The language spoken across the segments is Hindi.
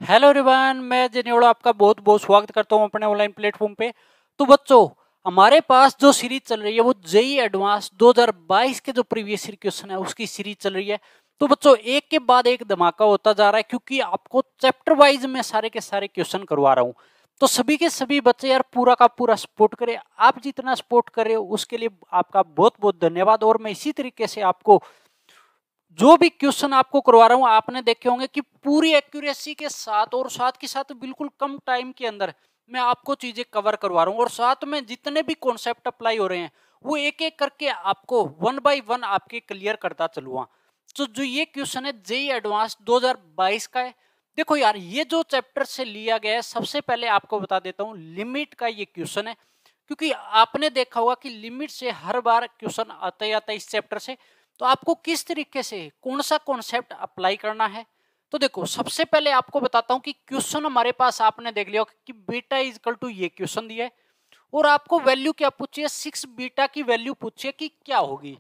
हेलो एवरीवन, मैं जनेवड़ा आपका बहुत बहुत स्वागत करता हूं अपने ऑनलाइन प्लेटफॉर्म पे। तो बच्चों, हमारे पास जो सीरीज चल रही है वो जेई एडवांस 2022 के जो प्रीवियस ईयर क्वेश्चन है उसकी सीरीज चल रही है। तो बच्चों, एक के बाद एक धमाका होता जा रहा है क्योंकि आपको चैप्टर वाइज में सारे के सारे क्वेश्चन करवा रहा हूँ। तो सभी के सभी बच्चे यार पूरा का पूरा सपोर्ट करें। आप जितना सपोर्ट कर रहे हो उसके लिए आपका बहुत बहुत धन्यवाद। और मैं इसी तरीके से आपको जो भी क्वेश्चन आपको करवा रहा हूं आपने देखे होंगे कि पूरी एक्यूरेसी के साथ और साथ के साथ बिल्कुल कम टाइम के अंदर मैं आपको चीजें कवर करवा रहा हूं। और साथ में जितने भी कॉन्सेप्ट अप्लाई हो रहे हैं वो एक एक करके आपको वन बाय वन आपके क्लियर करता चलूंगा। तो जो ये क्वेश्चन है जेई एडवांस 2022 का है। देखो यार, ये जो चैप्टर से लिया गया है, सबसे पहले आपको बता देता हूँ लिमिट का ये क्वेश्चन है। क्योंकि आपने देखा होगा कि लिमिट से हर बार क्वेश्चन आता ही आता है इस चैप्टर से। तो आपको किस तरीके से कौन सा कॉन्सेप्ट अप्लाई करना है, तो देखो सबसे पहले आपको बताता हूं कि क्वेश्चन हमारे पास आपने देख लिया कि बीटा इज इक्वल टू ये क्वेश्चन दिया है और आपको वैल्यू क्या पूछी है, 6 बीटा की वैल्यू पूछी है कि क्या होगी।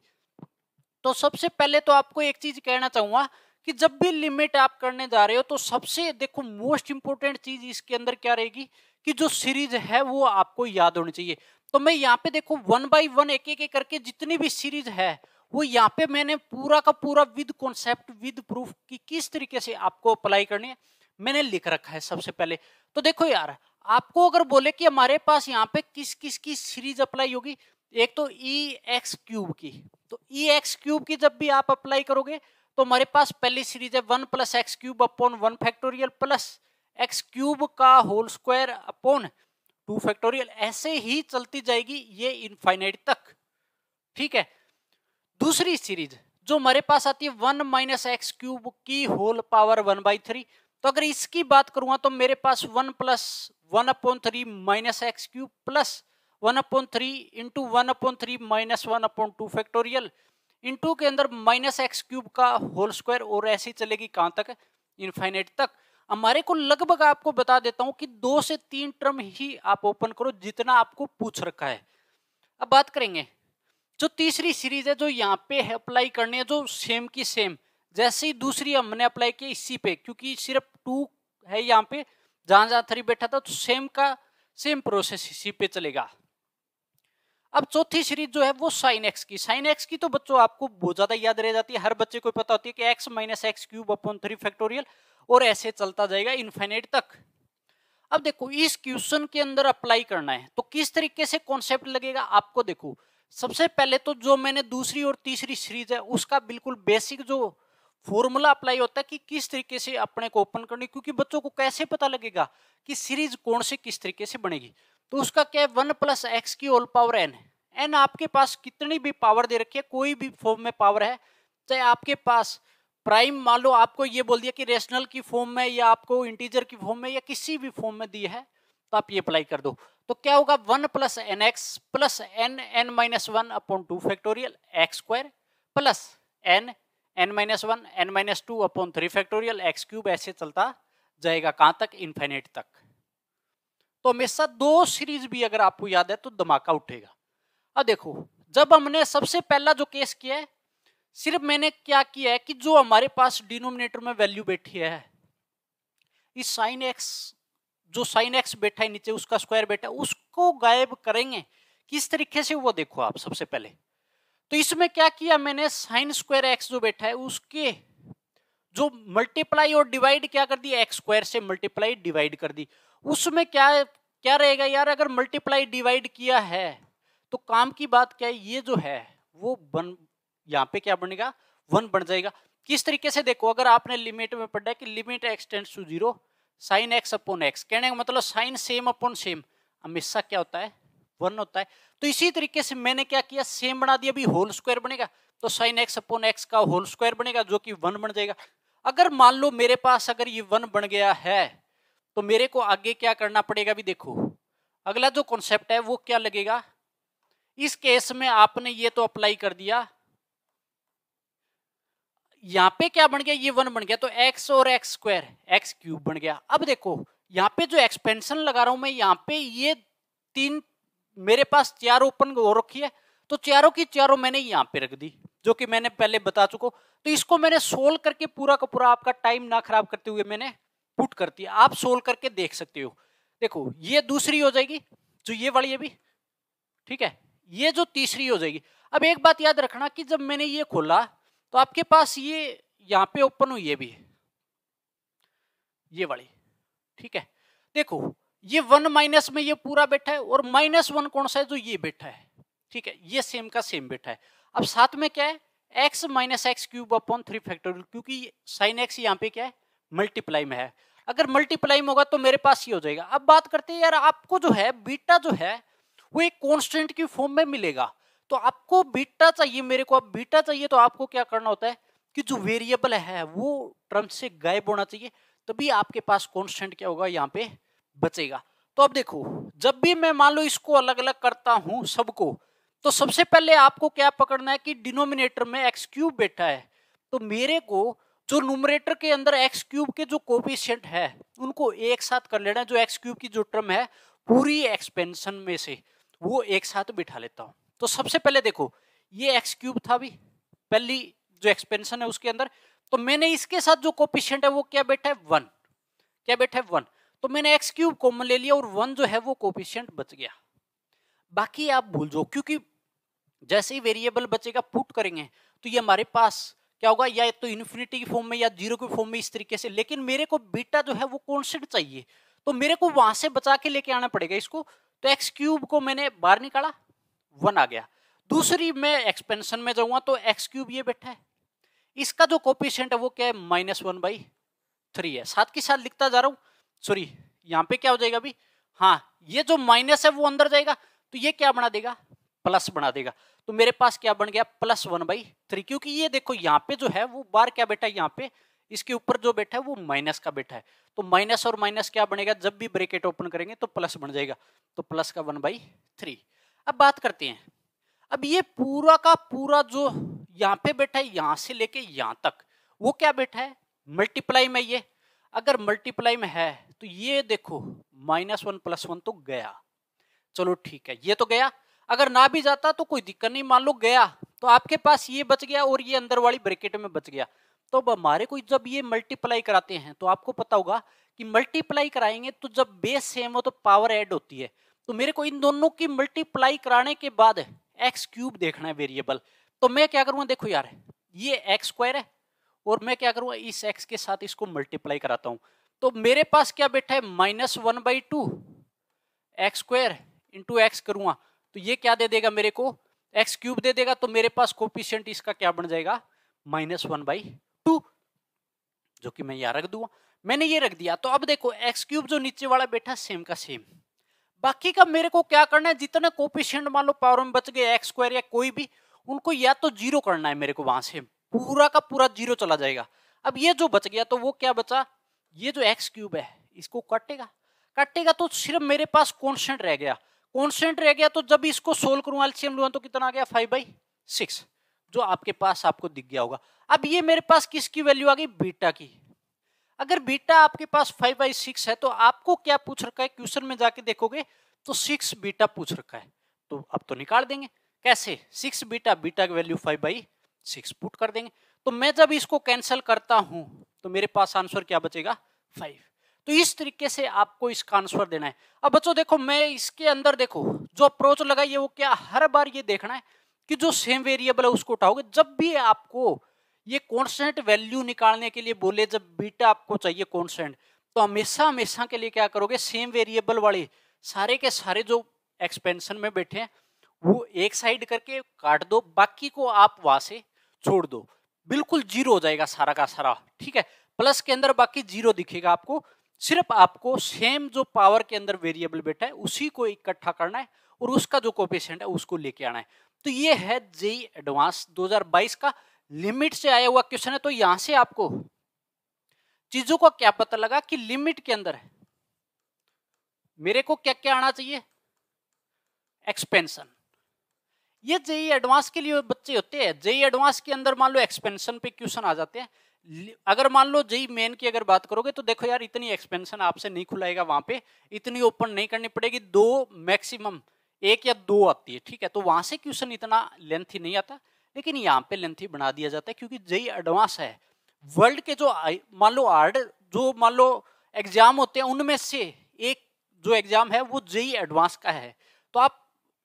तो सबसे पहले तो आपको एक चीज कहना चाहूंगा कि जब भी लिमिट आप करने जा रहे हो तो सबसे देखो मोस्ट इंपोर्टेंट चीज इसके अंदर क्या रहेगी कि जो सीरीज है वो आपको याद होनी चाहिए। तो मैं यहाँ पे देखो वन बाय वन एक एक करके जितनी भी सीरीज है वो यहाँ पे मैंने पूरा का पूरा विद कॉन्सेप्ट विद प्रूफ की किस तरीके से आपको अप्लाई करनी है मैंने लिख रखा है। सबसे पहले तो देखो यार, आपको अगर बोले कि हमारे पास यहाँ पे किस किस की सीरीज अप्लाई होगी, एक तो ई एक्स क्यूब की। तो ई एक्स क्यूब की जब भी आप अप्लाई करोगे तो हमारे पास पहली सीरीज है 1 + x³ upon 1 factorial plus x cube का होल स्क्वायर अपॉन 2 फैक्टोरियल। ऐसे ही चलती जाएगी ये इनफाइनाइट तक। ठीक है। दूसरी सीरीज जो हमारे पास आती है 1 - x³ की होल पावर 1/3। तो अगर इसकी बात करूंगा तो मेरे पास 1+1/3 -x³ plus 1/3 into 1/3 -1/2 factorial into के अंदर -x³ का होल स्क्वायर। और ऐसी चलेगी कहां तक, इनफाइनाइट तक। हमारे को लगभग आपको बता देता हूं कि 2 से 3 टर्म ही आप ओपन करो जितना आपको पूछ रखा है। अब बात करेंगे जो तीसरी सीरीज है जो यहाँ पे है अप्लाई करनी है, जो सेम की सेम जैसे ही दूसरी हमने अप्लाई की इसी पे, क्योंकि सिर्फ 2 है यहाँ पे, जहां जहां 3 बैठा था तो सेम का सेम प्रोसेस इसी पे चलेगा। अब चौथी सीरीज जो है वो साइन एक्स की। साइन एक्स की तो बच्चों आपको बहुत ज्यादा याद रह जाती है, हर बच्चे को पता होती है कि x - x³ अपॉन 3 फैक्टोरियल और ऐसे चलता जाएगा इनफाइनाइट तक। अब देखो इस क्वेश्चन के अंदर अप्लाई करना है तो किस तरीके से कॉन्सेप्ट लगेगा आपको। देखो सबसे पहले तो जो मैंने दूसरी और तीसरी सीरीज है उसका बिल्कुल बेसिक जो फॉर्मूला अप्लाई होता है कि किस तरीके से अपने को ओपन करनी, क्योंकि बच्चों को कैसे पता लगेगा कि सीरीज कौन से किस तरीके से बनेगी। तो उसका क्या है 1 + x की होल पावर n। एन आपके पास कितनी भी पावर दे रखी है, कोई भी फॉर्म में पावर है, चाहे आपके पास प्राइम मान लो आपको ये बोल दिया कि रेशनल की फॉर्म में या आपको इंटीजर की फॉर्म में या किसी भी फॉर्म में दी है तो आप ये अप्लाई कर दो। तो क्या होगा 1 + nx plus n(n-1) upon 2 factorial x square plus n(n-1) n-2 upon 3 factorial x³ ऐसे चलता जाएगा कहां तक, इनफाइनाइट तक। तो हमेशा दो सीरीज भी अगर आपको याद है तो धमाका उठेगा। अब देखो जब हमने सबसे पहला जो केस किया है, सिर्फ मैंने क्या किया है कि जो हमारे पास डिनोमिनेटर में वैल्यू बैठी है इस साइन एक्स, जो साइन एक्स बैठा है नीचे उसका स्क्वायर बैठा है उसको गायब करेंगे किस तरीके से वो देखो आप। सबसे पहले तो इसमें क्या किया मैंने, साइन स्क्वायर एक्स जो बैठा है उसके जो मल्टीप्लाई और डिवाइड क्या कर दी, एक्स स्क्वायर से मल्टीप्लाई डिवाइड कर दी। उसमें क्या क्या रहेगा यार, अगर मल्टीप्लाई डिवाइड किया है तो काम की बात क्या है, ये जो है वो वन यहाँ पे क्या बनेगा, 1 बन जाएगा। किस तरीके से देखो, अगर आपने लिमिट में पढ़ा है कि limit x tends to 0 sine x upon x, कहने का मतलब साइन सेम अपॉन सेम हमेशा क्या होता है, 1 होता है। तो इसी तरीके से मैंने क्या किया, सेम बना दिया, अभी होल स्क्वायर बनेगा तो साइन x अपॉन x का होल स्क्वायर बनेगा जो कि 1 बन जाएगा। अगर मान लो मेरे पास अगर ये 1 बन गया है तो मेरे को आगे क्या करना पड़ेगा भी देखो, अगला जो कॉन्सेप्ट है वो क्या लगेगा। इस केस में आपने ये तो अप्लाई कर दिया, यहां पे क्या बन गया, ये 1 बन गया तो x और x स्क्वायर x³ बन गया। अब देखो यहां पे जो एक्सपेंशन लगा रहा हूं मैं, यहां पे ये 3 मेरे पास 4 ओपन हो रखी है तो चारों की चारों मैंने यहां पे रख दी जो कि मैंने पहले बता चुका। तो इसको मैंने सोल्व करके पूरा का पूरा आपका टाइम ना खराब करते हुए मैंने पुट करती है, आप सोल्व करके देख सकते हो। देखो ये दूसरी हो जाएगी जो ये वाली है भी, ठीक है, ये जो तीसरी हो जाएगी। अब एक बात याद रखना कि जब मैंने ये खोला तो आपके पास ये यहां पे ओपन हुई है भी, ये वाली, ठीक है। देखो ये 1 माइनस में ये पूरा बैठा है और -1 कौन सा है, जो ये बैठा है, ठीक है, ये सेम का सेम बैठा है। अब साथ में क्या है, x minus x cube upon 3 factorial, क्योंकि साइन x यहाँ पे क्या है, मल्टीप्लाई में है। अगर मल्टीप्लाई में होगा तो मेरे पास ये हो जाएगा। अब बात करते हैं यार, आपको जो है बीटा जो है वो एक कांस्टेंट की फॉर्म में मिलेगा, तो आपको बीटा चाहिए, मेरे को अब बीटा चाहिए, तो आपको क्या करना होता है कि जो वेरिएबल है वो टर्म से गायब होना चाहिए, तभी आपके पास कांस्टेंट क्या होगा, यहाँ पे बचेगा। तो अब देखो, जब भी मैं मान लो इसको अलग अलग करता हूं सबको, तो सबसे पहले आपको क्या पकड़ना है कि डिनोमिनेटर में एक्स क्यूब बैठा है, तो मेरे को जो न्यूमरेटर के अंदर एक्स क्यूब के जो कोफिशिएंट है उनको एक साथ कर लेना है। जो एक्स क्यूब की जो टर्म है पूरी एक्सपेंशन में से वो एक साथ बिठा लेता हूं। तो सबसे पहले देखो, ये एक्स क्यूब था भी पहली जो एक्सपेंशन है उसके अंदर, तो मैंने इसके साथ जो कोफिशिएंट है वो क्या बैठा है, 1, क्या बैठा है 1, तो मैंने एक्स क्यूब कॉमन ले लिया और 1 जो है वो कोफिशिएंट बच गया। बाकी आप भूल जाओ, क्योंकि जैसे ही वेरिएबल बचेगा पुट करेंगे तो ये हमारे पास क्या होगा, या तो इन्फिनिटी की फॉर्म में या जीरो की फॉर्म में, इस तरीके से। लेकिन मेरे को बीटा जो है वो कांस्टेंट चाहिए, तो मेरे को वहां से बचा के लेके आना पड़ेगा इसको। तो एक्स क्यूब को मैंने बाहर निकाला, 1 आ गया। दूसरी मैं एक्सपेंशन में जाऊंगा तो एक्स क्यूब ये बैठा है, इसका जो कोफिशिएंट है वो क्या है, -1/3 है। साथ के साथ लिखता जा रहा हूं, सॉरी यहाँ पे क्या हो जाएगा अभी, हाँ ये जो माइनस है वो अंदर जाएगा, तो ये क्या बना देगा, प्लस बना देगा। तो मेरे पास क्या बन गया, +1/3, क्योंकि ये देखो यहाँ पे जो है वो बार क्या बैठा है, यहाँ पे इसके ऊपर जो बैठा है वो माइनस का बैठा है, तो माइनस और माइनस क्या बनेगा, जब भी ब्रैकेट ओपन करेंगे तो प्लस बन जाएगा, तो प्लस का 1/3। अब बात करते हैं, अब ये पूरा का पूरा जो यहाँ पे बैठा है यहां से लेके यहां तक वो क्या बैठा है, मल्टीप्लाई में। ये अगर मल्टीप्लाई में है तो ये देखो -1 + 1 तो गया, चलो ठीक है ये तो गया। अगर ना भी जाता तो कोई दिक्कत नहीं, मान लो गया तो आपके पास ये बच गया और ये अंदर वाली ब्रैकेट में बच गया। तो अब हमारे को जब ये मल्टीप्लाई कराते हैं तो आपको पता होगा कि मल्टीप्लाई कराएंगे तो जब बेस सेम हो तो पावर ऐड होती है, तो मेरे को इन दोनों की मल्टीप्लाई कराने के बाद एक्स क्यूब देखना है वेरिएबल। तो मैं क्या करूंगा, देखो यार ये एक्स स्क्वायर है और मैं क्या करूंगा, इस एक्स के साथ इसको मल्टीप्लाई कराता हूं, तो मेरे पास क्या बैठा है, -1/2 एक्स स्क्वायर इंटू एक्स करूंगा तो ये क्या दे देगा मेरे को, एक्स क्यूब दे देगा। तो मेरे पास कोफिशिएंट इसका क्या बन जाएगा, -1/2, जो कि मैं यहां रख दूंगा। मैंने ये रख दिया, तो अब देखो एक्स क्यूब जो नीचे वाला बैठा सेम का सेम, बाकी का मेरे को क्या करना है, जितने कोफिशिएंट मान लो पावर में बच गए एक्स स्क्वायर या कोई भी, उनको या तो जीरो करना है मेरे को, वहां से पूरा का पूरा जीरो चला जाएगा। अब ये जो बच गया तो वो क्या बचा, ये जो एक्स क्यूब है इसको काटेगा, काटेगा तो सिर्फ मेरे पास कांस्टेंट रह गया, कांस्टेंट रह गया। तो जब इसको सोल्व करूं एलसीएम लूं तो कितना आ गया, 5/6, जो आपके पास आपको दिख गया होगा। अब ये मेरे पास किसकी वैल्यू आ गई, बीटा की। अगर बीटा आपके पास 5/6 है तो आपको क्या पूछ रखा है, क्वेश्चन में जाके देखोगे तो 6 बीटा पूछ रखा है, तो अब तो निकाल देंगे कैसे, 6 बीटा, बीटा की वैल्यू 5/6 पुट कर देंगे। तो मैं जब इसको कैंसिल करता हूं तो मेरे पास आंसर क्या बचेगा, 5। तो इस तरीके से आपको इसका आंसर देना है। अब बच्चों देखो, मैं इसके अंदर देखो जो अप्रोच लगाई है वो क्या, हर बार ये देखना है कि जो सेम वेरिएबल है उसको उठाओगे। जब भी आपको ये कांस्टेंट वैल्यू निकालने के लिए बोले, जब बीटा आपको चाहिए कांस्टेंट, तो हमेशा हमेशा के लिए क्या करोगे, सेम वेरिएबल वाले सारे के सारे जो एक्सपेंशन में बैठे हैं वो एक साइड करके काट दो, बाकी को आप वहां से छोड़ दो, बिल्कुल जीरो हो जाएगा सारा का सारा, ठीक है। प्लस के अंदर बाकी जीरो दिखेगा आपको, सिर्फ आपको सेम जो पावर के अंदर वेरिएबल बैठा है उसी को इकट्ठा करना है और उसका जो कोफिशिएंट है उसको लेके आना है। तो ये है जेईई एडवांस 2022 का लिमिट से आया हुआ क्वेश्चन है। तो यहां से आपको चीजों का क्या पता लगा कि लिमिट के अंदर मेरे को क्या क्या आना चाहिए, एक्सपेंशन। ये जेईई एडवांस के लिए बच्चे होते हैं, जेईई एडवांस के अंदर मान लो एक्सपेंशन पे क्वेश्चन आ जाते हैं। अगर मान लो जेईई मेन की अगर बात करोगे तो देखो यार, इतनी एक्सपेंशन आपसे नहीं खुलाएगा, वहां पे इतनी ओपन नहीं करनी पड़ेगी, 2 मैक्सिमम 1 या 2 आती है, ठीक है। तो वहां से क्वेश्चन इतना लेंथी नहीं आता, लेकिन यहाँ पे लेंथी बना दिया जाता है क्योंकि जेईई एडवांस है। वर्ल्ड के जो मान लो हार्ड, जो मान लो एग्जाम होते हैं, उनमें से एक जो एग्जाम है वो जेई एडवांस का है। तो आप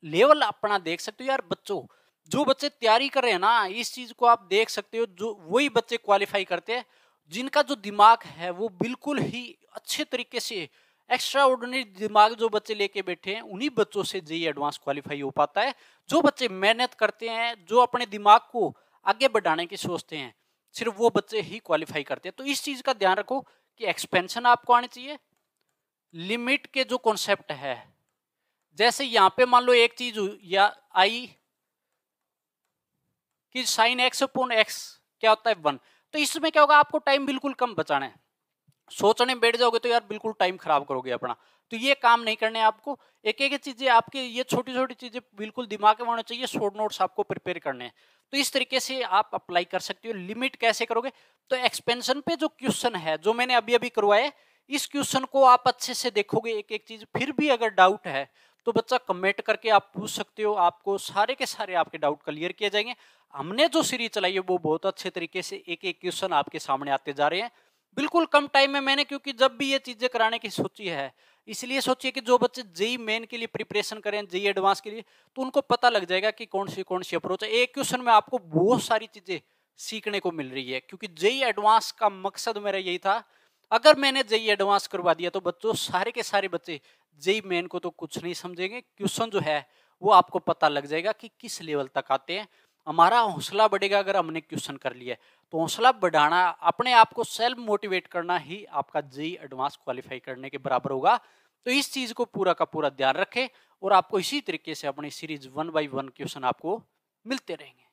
लेवल अपना देख सकते हो यार बच्चों, जो बच्चे तैयारी कर रहे हैं ना, इस चीज को आप देख सकते हो, जो वही बच्चे क्वालिफाई करते हैं जिनका जो दिमाग है वो बिल्कुल ही अच्छे तरीके से, एक्स्ट्रा ऑर्डिनरी दिमाग जो बच्चे लेके बैठे हैं, उन्हीं बच्चों से जेई एडवांस क्वालिफाई हो पाता है। जो बच्चे मेहनत करते हैं, जो अपने दिमाग को आगे बढ़ाने की सोचते हैं, सिर्फ वो बच्चे ही क्वालिफाई करते हैं। तो इस चीज का ध्यान रखो कि एक्सपेंशन आपको आनी चाहिए, लिमिट के जो कॉन्सेप्ट है, जैसे यहां पे मान लो एक चीज या आई कि साइन एक्स अपॉन एक्स क्या होता है 1, तो इसमें क्या होगा, आपको टाइम बिल्कुल कम बचाना है। सोचने बैठ जाओगे तो यार बिल्कुल टाइम खराब करोगे अपना, तो ये काम नहीं करने आपको। एक एक चीजें आपके, ये छोटी छोटी चीजें बिल्कुल दिमाग में होना चाहिए, शॉर्ट नोट्स आपको प्रिपेयर करने हैं। तो इस तरीके से आप अप्लाई कर सकते हो। लिमिट कैसे करोगे, तो एक्सपेंशन पे जो क्वेश्चन है जो मैंने अभी अभी करवाया, इस क्वेश्चन को आप अच्छे से देखोगे एक एक चीज, फिर भी अगर डाउट है तो बच्चा कमेंट करके आप पूछ सकते हो, आपको सारे के सारे आपके डाउट क्लियर किए जाएंगे। हमने जो सीरीज चलाई है वो बहुत अच्छे तरीके से एक एक क्वेश्चन आपके सामने आते जा रहे हैं, बिल्कुल कम टाइम में मैंने, क्योंकि जब भी ये चीजें कराने की सोची है, इसलिए सोचिए कि जो बच्चे जेई मेन के लिए प्रिपरेशन करें, जेई एडवांस के लिए, तो उनको पता लग जाएगा कि कौन सी अप्रोच है। एक क्वेश्चन में आपको बहुत सारी चीजें सीखने को मिल रही है, क्योंकि जेई एडवांस का मकसद मेरा यही था। अगर मैंने जेई एडवांस करवा दिया तो बच्चों, सारे के सारे बच्चे जेई मेन को तो कुछ नहीं समझेंगे, क्वेश्चन जो है वो आपको पता लग जाएगा कि किस लेवल तक आते हैं। हमारा हौसला बढ़ेगा अगर हमने क्वेश्चन कर लिया, तो हौसला बढ़ाना, अपने आप को सेल्फ मोटिवेट करना ही आपका जेई एडवांस क्वालिफाई करने के बराबर होगा। तो इस चीज को पूरा का पूरा ध्यान रखें, और आपको इसी तरीके से अपनी सीरीज 1 बाय 1 क्वेश्चन आपको मिलते रहेंगे।